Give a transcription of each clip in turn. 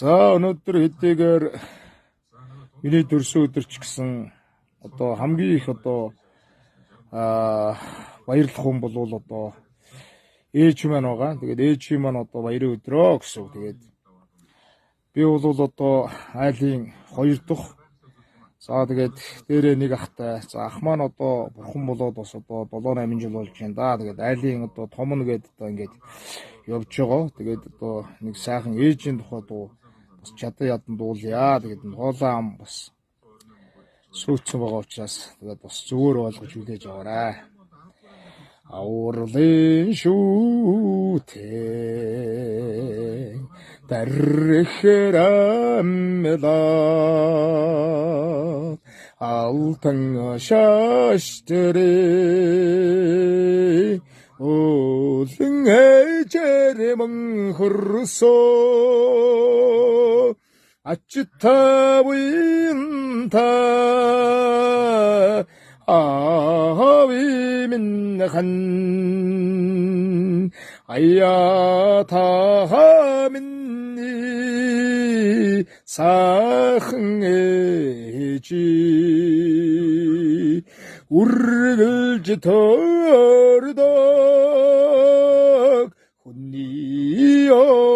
За өнөөдөр хэдийгээр миний төрсөн өдөр ч гэсэн одоо хамгийн их одоо баярлах хүн бол одоо ээж маань байгаа. Тэгээд ээжийн маань одоо баярын өдрөө гэсэн үг. Тэгээд би бол одоо айлын 2 дахь. За тэгээд дээрээ нэг ахтай. За ах маань одоо бурхан болоод бас одоо 7-8 жил болж байна да. Тэгээд айлын одоо том нь гээд одоо ингээд явж байгаа. Тэгээд одоо нэг сайхан ээжийн тухай дуу бас чадан ядан дуулъя. Тэгээд хоолоо ам бас сүйцэн байгаа учраас тэгээд бас зөвөр ойлгож үлээж аваарай. Аурлын шүүтэй дархэрамла алтан шаштрэ улын эжэрэм хөрсө ачтавинта 아위민한 아야타하민니 사흥해지 우르를 지터르덕 혼니얼주도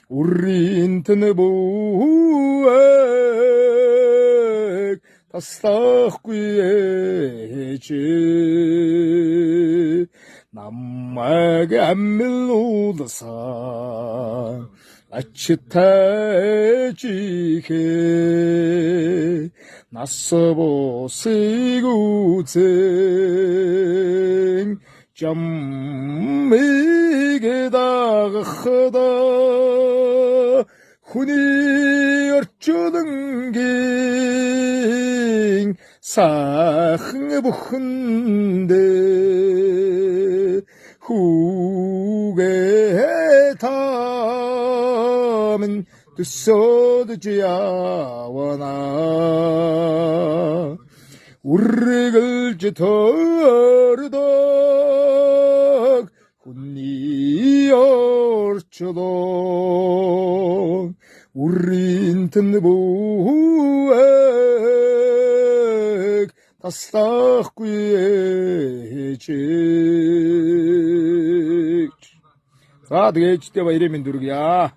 우린 드네보에 다스타꾸에지 남마게 안밀로다사 아치타지게 나서보시구쟁 점미게다가 허다 훈이 어쩌든 게 사흥에 부흔데 후게 담은 뜻서드지야와나 우르글 지터르덕 훈니 얼추도 우린 듣는부에 다스타꾸에지 За тэгээд ээжтэй баярын минь дүргийа.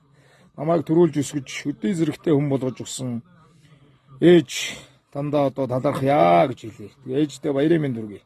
Намайг төрүүлж өсгөж өдөө зэрэгтэй хүн болгож өгсөн ээж дандаа одоо талархъя гэж хэлье. Тэгээд ээжтэй баярын минь дүргий.